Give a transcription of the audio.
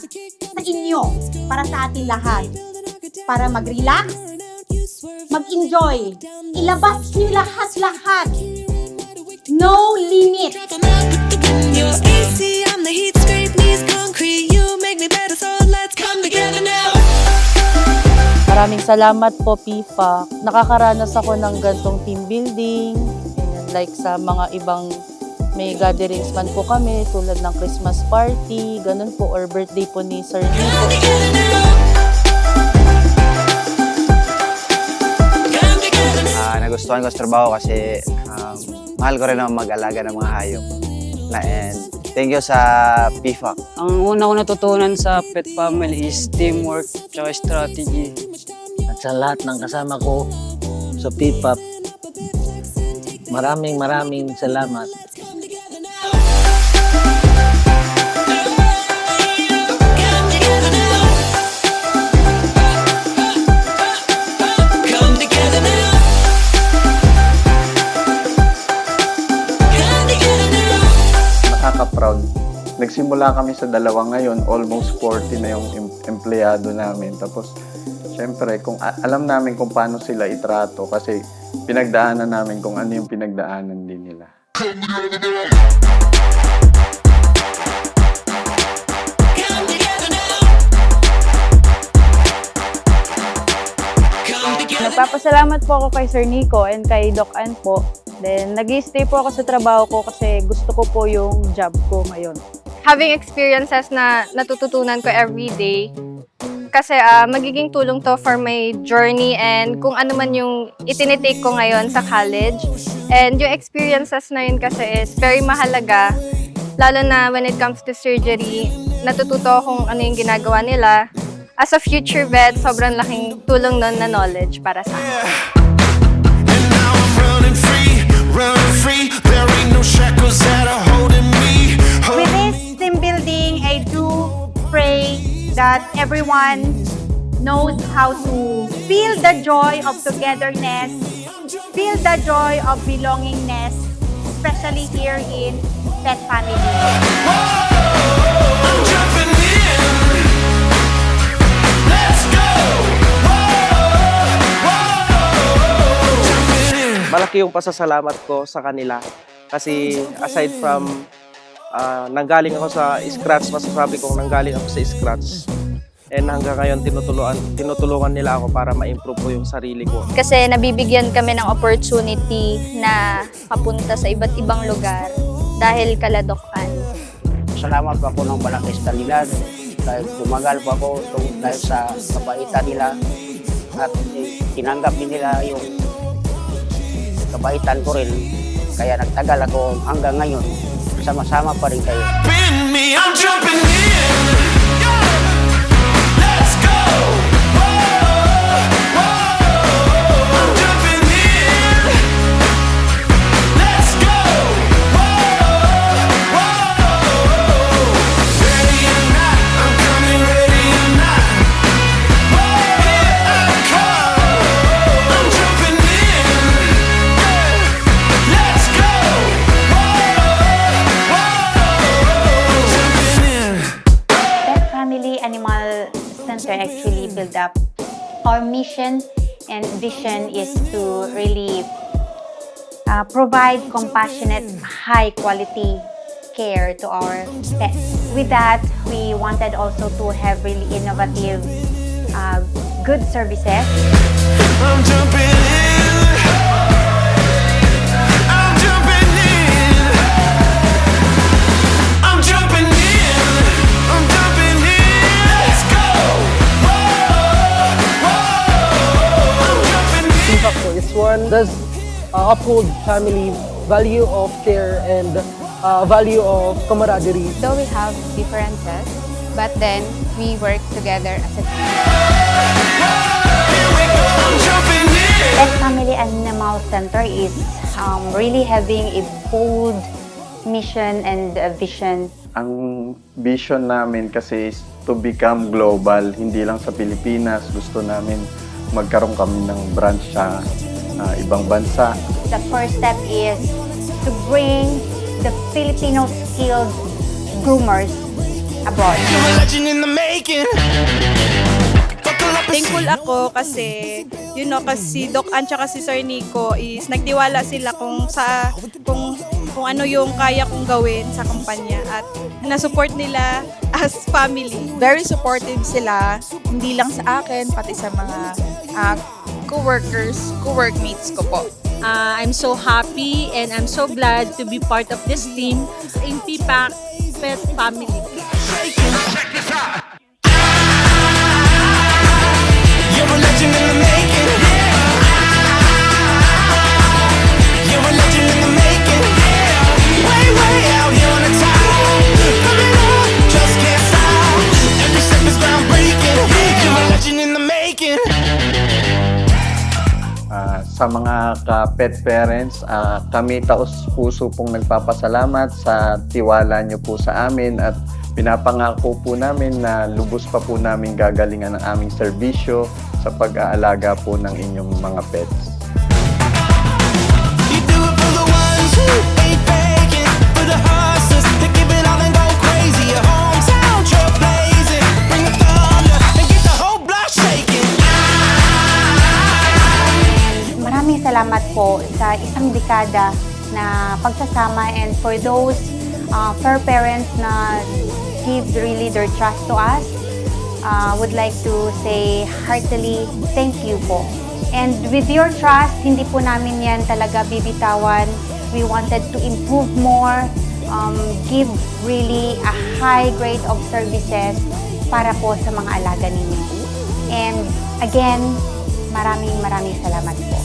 sa inyo, para sa ating lahat. Para mag-relax, mag-enjoy, ilabas niyo lahat-lahat. No limit. You're easy, I'm the heat scrape, knees concrete. You make me better, so let's come together now. Maraming salamat po, PIFA. Nakakaranas ako ng gantong team building. And like sa mga ibang may gatherings man po kami, tulad ng Christmas party, ganun po, or birthday po ni Sir Nico. Come together now. Come together now. Nagustuhan ko sa trabaho kasi mahal ko rin ang mag-alaga ng mga hayop. And thank you sa PIFA. Ang una ko natutunan sa pet family is teamwork at strategy. At sa lahat ng kasama ko sa PIFA, maraming salamat. Come together now. Come together now. Come together now. Nakaka-proud. Nagsimula kami sa dalawa, ngayon almost 40 na yung empleyado namin. Tapos, syempre, alam namin kung paano sila itrato kasi pinagdaanan namin kung ano yung pinagdaanan din nila. Come together now. Come together. Nagpapasalamat po ako kay Sir Nico and kay Doc Ann po. Then, nag-i-stay po ako sa trabaho ko kasi gusto ko po yung job ko ngayon. Having experiences na natututunan ko every day kasi magiging tulong to for my journey and kung ano man yung itinitake ko ngayon sa college. And yung experiences na yun kasi is very mahalaga, lalo na when it comes to surgery. Natututo akong ano yung ginagawa nila. As a future vet, sobrang laking tulong nun na knowledge para sa akin. And now I'm running free. There ain't no shackles that are holding me. With this team building, I do pray that everyone knows how to feel the joy of togetherness, feel the joy of belongingness, especially here in Pet Family. I'm jumping in. Let's go. Jumping in. Malaki yung pasasalamat ko sa kanila kasi aside from nanggaling ako sa scratch, masasabi kong nanggaling ako sa scratch, and hanggang ngayon tinutulungan nila ako para ma-improve ko yung sarili ko. Kasi nabibigyan kami ng opportunity na papunta sa iba't ibang lugar dahil kaladokan. Salamat po ako ng malaki sa kanila dahil tumagal po ako dahil sa kabaitan nila at tinanggap din nila yung kabaitan ko rin. Kaya nagtagal ako hanggang ngayon. Sama-sama pa rin kayo. Spin me, I'm jumping in. Let's go. I'm jumping in. Let's go. Ready or not, I'm coming ready or not. Here I come. I'm jumping in. Let's go. Pet Family Animal Center actually build up. Our mission and vision is to really provide compassionate, high-quality care to our pets. With that, we wanted also to have really innovative, good services. I'm jumping in. I'm jumping in. I'm jumping in. I'm jumping in. Let's go. I'm jumping in. PIFA po is one does uphold family value of care and value of camaraderie. Though we have differences, but then we work together as a team. Here we go. I'm jumping in. Pet Family Animal Center is really having a bold mission and vision. Ang vision namin kasi is to become global, hindi lang sa Pilipinas. Gusto namin magkaroon kami ng branch sa ibang bansa. The first step is to bring the Filipino skilled groomers abroad. You're a legend in the making. Thankful ako kasi, kasi Doc Ann tsaka si Sir Nico is nagtiwala sila kung ano yung kaya kong gawin sa kumpanya at na-support nila as family. Very supportive sila, hindi lang sa akin, pati sa mga co-workmates ko po. I'm so happy and I'm so glad to be part of this team in PPAC Pet Family. You're a legend in the making. You're a legend in the making. Way, way out here on the top. Coming up, just can't stop. Every step is groundbreaking. You're a legend in the making. Sa mga ka-pet parents, kami taos-puso pong nagpapasalamat sa tiwala nyo po sa amin at pinapangako po namin na lubos pa po namin gagalingan ang aming serbisyo sa pag-aalaga po ng inyong mga pets. You do it for the ones who ain't faking, for the hustlers that give it all and go crazy. Your hometown trailblazing, bring the thunder and get the whole block shaking. Maraming salamat po sa isang dekada na pagsasama, and for those fur parents na give really their trust to us, would like to say heartily thank you po. And with your trust, hindi po namin yan talaga bibitawan. We wanted to improve more, give really a high grade of services para po sa mga alaga ninyo. And again, maraming salamat po.